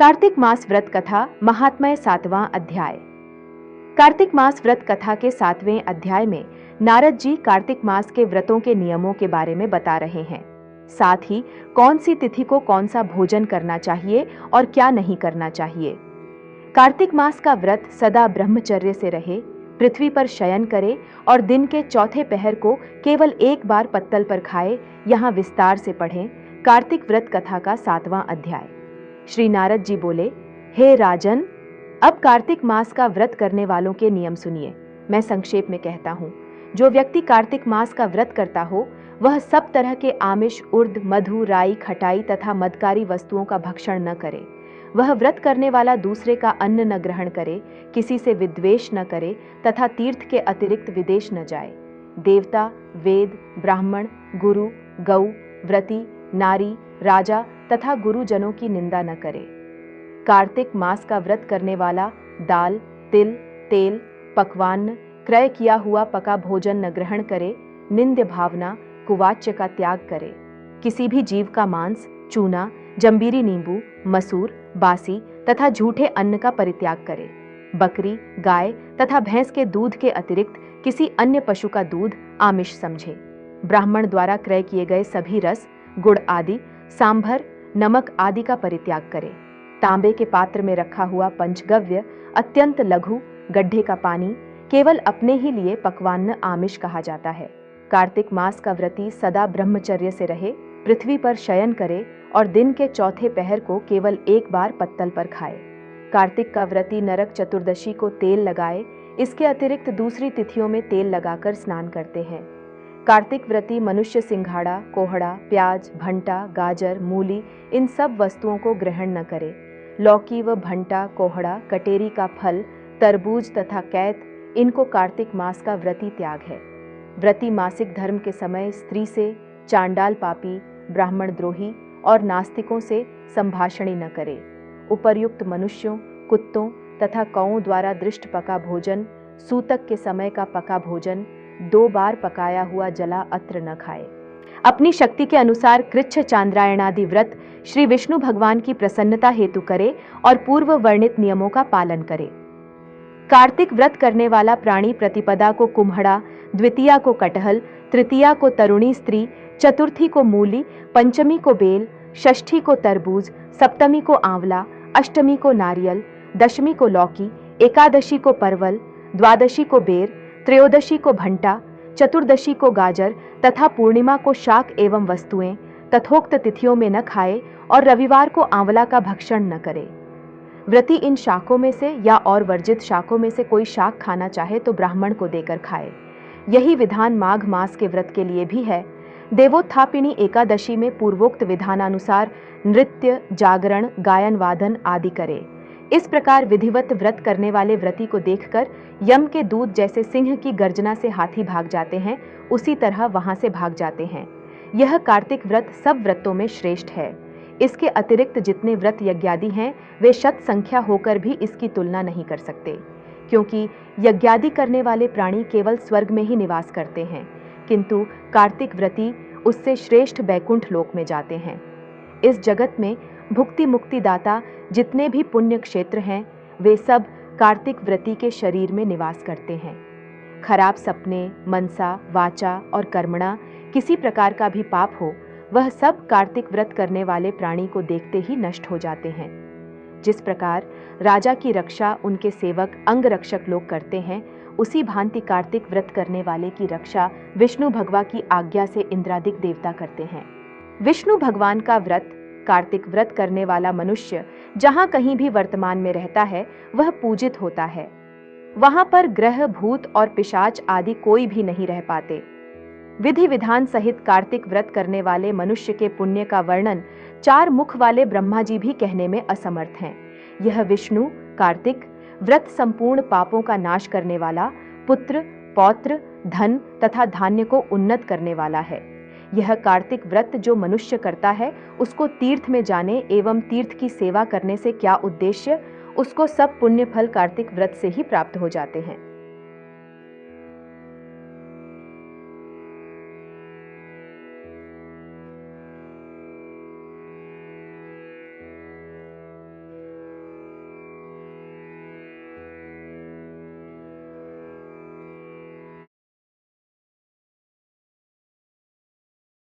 कार्तिक मास व्रत कथा महात्म्य 7वां अध्याय। कार्तिक मास व्रत कथा के 7वें अध्याय में नारद जी कार्तिक मास के व्रतों के नियमों के बारे में बता रहे हैं। साथ ही कौन सी तिथि को कौन सा भोजन करना चाहिए और क्या नहीं करना चाहिए। कार्तिक मास का व्रत सदा ब्रह्मचर्य से रहे, पृथ्वी पर शयन करे और दिन के चौथे पहर को केवल एक बार पत्तल पर खाए, यहाँ विस्तार से पढ़ें कार्तिक व्रत कथा का 7वां अध्याय। श्री नारद जी बोले, हे राजन, अब कार्तिक मास का व्रत करने वालों के नियम सुनिए। मैं संक्षेप में कहता हूँ। जो व्यक्ति कार्तिक मास का व्रत करता हो वह सब तरह के आमिष, उर्द, मधु, राई, खटाई तथा मदकारी वस्तुओं का भक्षण न करे। वह व्रत करने वाला दूसरे का अन्न न ग्रहण करे, किसी से विद्वेष न करे तथा तीर्थ के अतिरिक्त विदेश न जाए। देवता, वेद, ब्राह्मण, गुरु, गौ, व्रती, नारी, राजा तथा गुरुजनों की निंदा न करे। कार्तिक मास का व्रत करने वाला दाल, तिल, तेल, पकवान्न, क्रय किया हुआ पका भोजन न ग्रहण करे, निंद्य भावना, कुवाच्य का त्याग करे। किसी भी जीव का मांस, चूना, जंबीरी नींबू, मसूर, बासी तथा झूठे अन्न का परित्याग करे। बकरी, गाय तथा भैंस के दूध के अतिरिक्त किसी अन्य पशु का दूध आमिष समझे। ब्राह्मण द्वारा क्रय किए गए सभी रस, गुड़ आदि, सांभर, नमक आदि का परित्याग करे। तांबे के पात्र में रखा हुआ पंचगव्य, अत्यंत लघु, गड्ढे का पानी, केवल अपने ही लिए पकवान्न आमिष कहा जाता है। कार्तिक मास का व्रती सदा ब्रह्मचर्य से रहे, पृथ्वी पर शयन करे और दिन के चौथे पहर को केवल एक बार पत्तल पर खाए। कार्तिक का व्रती नरक चतुर्दशी को तेल लगाए, इसके अतिरिक्त दूसरी तिथियों में तेल लगाकर स्नान करते हैं। कार्तिक व्रती मनुष्य सिंघाड़ा, कोहड़ा, प्याज, भंटा, गाजर, मूली इन सब वस्तुओं को ग्रहण न करे। लौकी व भंटा, कोहड़ा, कटेरी का फल, तरबूज तथा कैत इनको कार्तिक मास का व्रती त्याग है। व्रती मासिक धर्म के समय स्त्री से, चांडाल पापी, ब्राह्मण द्रोही और नास्तिकों से संभाषणी न करे। उपर्युक्त मनुष्यों, कुत्तों तथा कौओं द्वारा दृष्ट पका भोजन, सूतक के समय का पका भोजन, 2 बार पकाया हुआ जला अत्र न खाए। अपनी शक्ति के अनुसार कृच्छ चांद्रायणादि व्रत श्री विष्णु भगवान की प्रसन्नता हेतु करे और पूर्व वर्णित नियमों का पालन करे। कार्तिक व्रत करने वाला प्राणी प्रतिपदा को कुम्हड़ा, द्वितीया को कटहल, तृतीया को तरुणी स्त्री, चतुर्थी को मूली, पंचमी को बेल, षष्ठी को तरबूज, सप्तमी को आंवला, अष्टमी को नारियल, दशमी को लौकी, एकादशी को परवल, द्वादशी को बेर, त्रयोदशी को भंटा, चतुर्दशी को गाजर तथा पूर्णिमा को शाक एवं वस्तुएं तथोक्त तिथियों में न खाए और रविवार को आंवला का भक्षण न करे। व्रती इन शाकों में से या और वर्जित शाकों में से कोई शाक खाना चाहे तो ब्राह्मण को देकर खाए। यही विधान माघ मास के व्रत के लिए भी है। देवोत्थापिनी एकादशी में पूर्वोक्त विधानानुसार नृत्य, जागरण, गायन वादन आदि करे। इस प्रकार विधिवत व्रत करने वाले व्रती को देखकर यम के दूत जैसे सिंह की गर्जना से हाथी भाग जाते हैं, उसी तरह वहां से भाग जाते हैं। यह कार्तिक व्रत सब व्रतों में श्रेष्ठ है। इसके अतिरिक्त जितने व्रत यज्ञादि हैं वे शत संख्या होकर भी इसकी तुलना नहीं कर सकते, क्योंकि यज्ञादि करने वाले प्राणी केवल स्वर्ग में ही निवास करते हैं, किंतु कार्तिक व्रती उससे श्रेष्ठ बैकुंठ लोक में जाते हैं। इस जगत में भुक्ति मुक्ति दाता जितने भी पुण्य क्षेत्र हैं वे सब कार्तिक व्रती के शरीर में निवास करते हैं। खराब सपने, मनसा, वाचा और कर्मणा किसी प्रकार का भी पाप हो, वह सब कार्तिक व्रत करने वाले प्राणी को देखते ही नष्ट हो जाते हैं। जिस प्रकार राजा की रक्षा उनके सेवक अंग रक्षक लोग करते हैं, उसी भांति कार्तिक व्रत करने वाले की रक्षा विष्णु भगवान की आज्ञा से इंद्रादिक देवता करते हैं। विष्णु भगवान का व्रत कार्तिक व्रत करने वाला मनुष्य जहां कहीं भी वर्तमान में रहता है वह पूजित होता है। वहां पर ग्रह, भूत और पिशाच आदि कोई भी नहीं रह पाते। विधि विधान सहित कार्तिक व्रत करने वाले मनुष्य के पुण्य का वर्णन 4 मुख वाले ब्रह्मा जी भी कहने में असमर्थ हैं। यह विष्णु कार्तिक व्रत संपूर्ण पापों का नाश करने वाला, पुत्र, पौत्र, धन तथा धान्य को उन्नत करने वाला है। यह कार्तिक व्रत जो मनुष्य करता है उसको तीर्थ में जाने एवं तीर्थ की सेवा करने से क्या उद्देश्य, उसको सब पुण्य फल कार्तिक व्रत से ही प्राप्त हो जाते हैं।